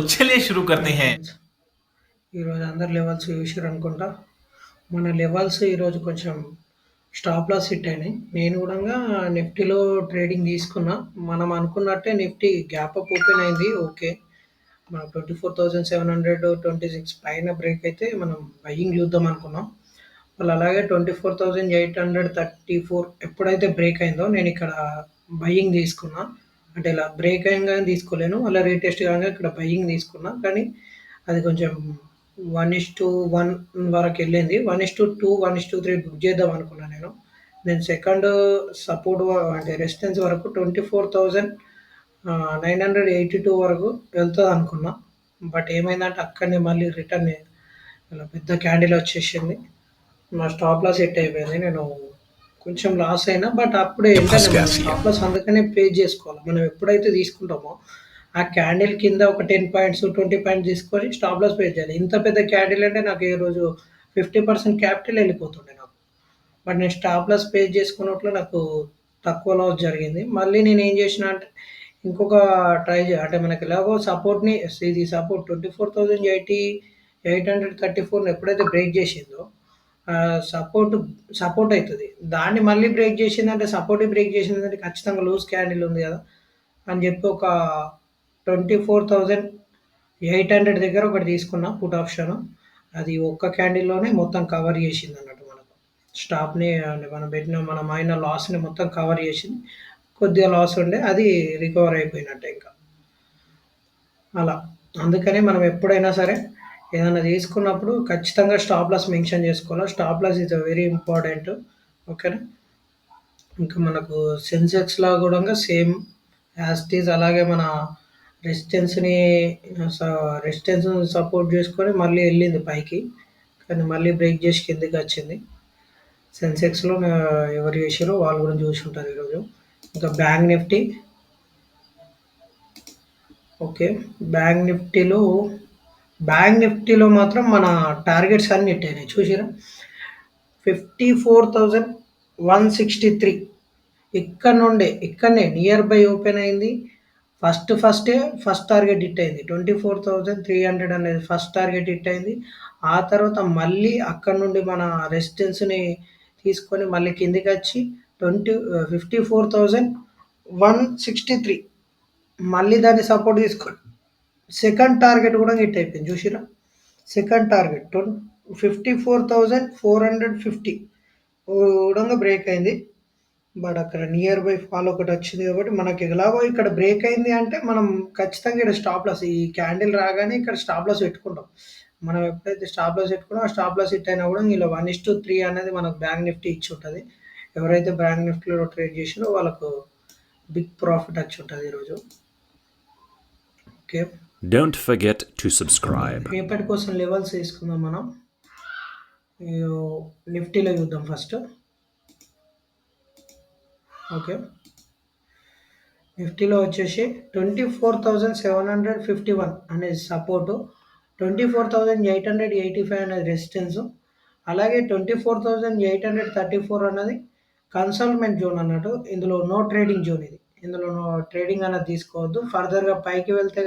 चलिए शुरू करते హాయ్ हैं। ఫ్రెండ్స్. ఈరోజు అందరు లెవెల్స్ చూసిరనుకుంటా. మన లెవెల్స్ ఈరోజు కొంచెం స్టాప్ లాస్ హిట్ అయినాయి. నేను గూడంగా నిఫ్టీలో ట్రేడింగ్ తీసుకున్నా. మనం అనుకున్నట్టే నిఫ్టీ గ్యాప్ అప్ ఓపెన్ అయింది. ఓకే. మన 24,726 పైన బ్రేక్ అయితే మనం బయింగ్ చూద్దాం అనుకున్నాం. వాళ్ళు అలాగే 24,834 ఎప్పుడైతే బ్రేక్ అయిందో నేనిక్కడ బయింగ్ తీసుకున్నా. అంటే ఇలా బ్రేక్ అయంగానే తీసుకోలేను. అలా రీటెస్ట్ కాంగా ఇక్కడ బయింగ్ తీసుకున్నా. కానీ అది కొంచెం 1:1 వరకెళ్ళింది. 1:2, 1:3 బుక్ చేద్దాం అనుకున్నా నేను. నేను సెకండ్ సపోర్ట్ అంటే రెసిస్టెన్స్ వరకు 24,982 వరకు వెళ్తదనుకున్నా. బట్ ఏమైందంటే అక్కడనే మళ్ళీ రిటర్న్ ఇలా పెద్ద క్యాండిల్ వచ్చేసింది. నా స్టాప్ లాస్ హిట్ అయిపోయింది. నేను కొంచెం లాస్ అయినా. బట్ అప్పుడే फंस ఏంటంటే गया మనం सीएम। స్టాప్ లాస్ అందుకనే పే చేసుకోవాలి. మనం ఎప్పుడైతే తీసుకుంటామో ఆ క్యాండిల్ కింద ఒక 10 పాయింట్స్, 20 పాయింట్స్ తీసుకొని స్టాప్ లాస్ పే చేయాలి. ఇంత పెద్ద క్యాండిల్ అంటే నాకు ఈ రోజు 50% క్యాపిటల్ వెళ్ళిపోతుండే నాకు. బట్ నేను స్టాప్ లాస్ పే చేసుకున్నట్లు నాకు తక్కువ లాస్ జరిగింది. మళ్ళీ నేనేం చేసినా అంటే ఇంకొక అంటే మనకి ఎలాగో సపోర్ట్‌ని ఇది సపోర్ట్ 24,080 834ని ఎప్పుడైతే బ్రేక్ చేసిందో సపోర్ట్ సపోర్ట్ అయితది. దాన్ని మళ్ళీ బ్రేక్ చేసిందంటే సపోర్ట్‌ని బ్రేక్ చేసిందంటే ఖచ్చితంగా లూజ్ క్యాండిల్ ఉంది కదా! అని చెప్పి ఒక 24,800 దగ్గర ఒకటి తీసుకున్నా పుట్ ఆప్షన్. అది ఒక్క క్యాండిల్‌లోనే మొత్తం కవర్ చేసిందన్నట్టు మనకు. స్టాప్‌ని అంటే మనం పెట్టిన మనం అయిన లాస్‌ని మొత్తం కవర్ చేసింది. కొద్దిగా లాస్ ఉండే అది రికవర్ అయిపోయినట్టే ఇంకా. అలా. అందుకని మనం ఎప్పుడైనా సరే ఏదైనా తీసుకున్నప్పుడు ఖచ్చితంగా స్టాప్ లాస్ మెన్షన్ చేసుకోవాలా. Stop loss is very important. ఓకేనా. ఇంకా మనకు సెన్సెక్స్‌లా గూడంగా సేమ్ యాజ్ ఇట్ ఈజ్ అలాగే మన రెసిస్టెన్స్‌ని స రెసిస్టెన్స్‌ని సపోర్ట్ చేసుకొని మళ్ళీ ఎళ్ళింది పైకి. కానీ మళ్ళీ బ్రేక్ చేసి కిందకొచ్చింది. సెన్సెక్స్‌లో ఎవరు చేసిర్రో వాళ్ళు గూడా చూసుంటారు ఈరోజు. ఇంకా ఓకే. బ్యాంక్ నిఫ్టీలో మాత్రం మన టార్గెట్స్ అన్నీ హిట్టయినాయి చూసిర్రా? 54,163 ఇక్కడనే నియర్ బై ఓపెన్ అయింది. ఫస్ట్ టార్గెట్ హిట్ అయింది. 24,300 అనేది ఫస్ట్ టార్గెట్ హిట్ అయింది. ఆ తర్వాత మళ్ళీ అక్కడి నుండి మన రెసిస్టెన్స్‌ని తీసుకొని మళ్ళీ కిందకొచ్చి 54,163 మళ్ళీ దాన్ని సపోర్ట్ తీసుకొని సెకండ్ టార్గెట్ కూడా హిట్ అయిపోయింది చూసిర్రా? సెకండ్ టార్గెట్ 54,450 గూడంగా బ్రేక్ అయింది. బట్ అక్కడ నియర్ బై ఫాల్ ఒకటొచ్చింది కాబట్టి మనకి ఎలాగో ఇక్కడ బ్రేక్ అయింది అంటే మనం ఖచ్చితంగా ఈడ స్టాప్ లాస్ ఈ క్యాండిల్ రాగానే ఇక్కడ స్టాప్ లాస్ పెట్టుకుంటాం. మనం ఎప్పుడైతే స్టాప్ లాస్ పెట్టుకున్నామో ఆ స్టాప్ లాస్ హిట్ అయినా కూడా ఇలా 1:3 అనేది మనకు బ్యాంక్ నిఫ్టీ ఇచ్చుంటది. ఎవరైతే బ్యాంక్ నిఫ్టీలో ట్రేడ్ చేసిరో వాళ్ళకు బిగ్ ప్రాఫిట్ వచ్చుంటది ఈరోజు. Okay. Don't forget to subscribe. రేపటి కోసం లెవెల్స్ తీసుకుందాం మనం. ఇగో నిఫ్టీలో చూద్దాం ఫస్ట్. ఓకే. నిఫ్టీలో వచ్చేసి 24,751 అనేది సపోర్టు. 24,885 అనేది రెసిస్టెన్స్. అలాగే 24,834 అన్నది కన్సల్ట్‌మెంట్ జోన్ అన్నట్టు. ఇందులో నో ట్రేడింగ్ జోన్ ఇది. ఇందులో ట్రేడింగ్ అనేది తీసుకోవద్దు. ఫర్దర్‌గా పైకి వెళ్తే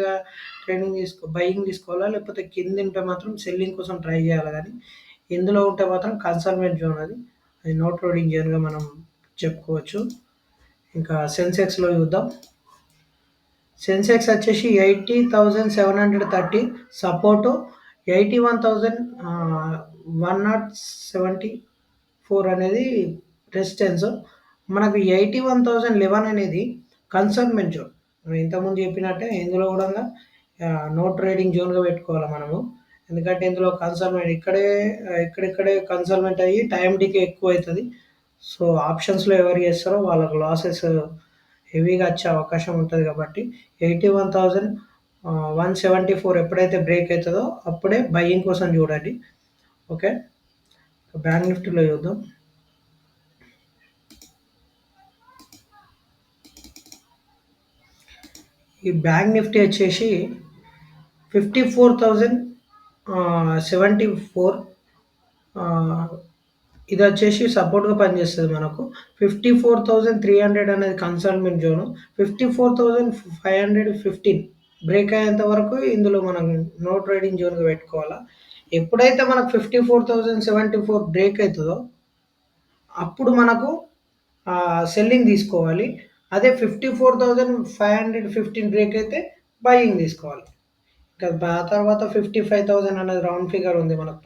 బయింగ్ తీసుకోవాలా? లేకపోతే కిందుంటే మాత్రం సెల్లింగ్ కోసం ట్రై చేయాలి గానీ, ఇందులో ఉంటే మాత్రం కన్సల్ట్‌మెంట్ జోన్ అది. అది నో ట్రేడింగ్ జోన్‌గా మనం చెప్పుకోవచ్చు. ఇంకా సెన్సెక్స్‌లో చూద్దాం. సెన్సెక్స్ వచ్చేసి 80,730 సపోర్టు. 81,174 అనేది రెసిస్టెన్స్. మనకు 81,011 అనేది కన్సైన్‌మెంట్ జోన్. మనం ఇంతకుముందు చెప్పినట్టే ఇందులో గూడంగా నో ట్రేడింగ్ జోన్‌గా పెట్టుకోవాలి మనము. ఎందుకంటే ఇందులో కన్సైన్‌మెంట్ ఇక్కడిక్కడే కన్సైన్‌మెంట్ అయ్యి టైమ్ డికే ఎక్కువైతది. సో, ఆప్షన్స్‌లో ఎవరు చేస్తారో వాళ్ళకి లాసెస్ హెవీగా వచ్చే అవకాశం ఉంటది కాబట్టి 81,174 ఎప్పుడైతే బ్రేక్ అయితదో అప్పుడే బయింగ్ కోసం చూడండి. ఓకే. బ్యాంక్ నిఫ్టీలో చూద్దాం. ఈ బ్యాంక్ నిఫ్టీ వచ్చేసి 54,074 ఇది వచ్చేసి సపోర్ట్‌గా పనిచేస్తది మనకు. 54,300 అనేది కన్సైన్‌మెంట్ జోను. 54,515 బ్రేక్ అయ్యేంత వరకు ఇందులో మనం నో ట్రేడింగ్ జోన్‌కి పెట్టుకోవాలా. ఎప్పుడైతే మనకు 54,074 బ్రేక్ అయితదో అప్పుడు మనకు సెల్లింగ్ తీసుకోవాలి. అదే 54,515 బ్రేక్ అయితే బయింగ్ తీసుకోవాలి. ఇంకా ఆ తర్వాత 55,000 అనేది రౌండ్ ఫిగర్ ఉంది మనకు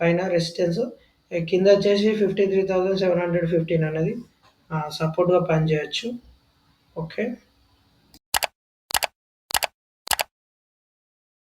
పైన రెసిస్టెన్స్. కింద వచ్చేసి 53,715 అనేది సపోర్ట్‌గా పనిచేయొచ్చు. ఓకే.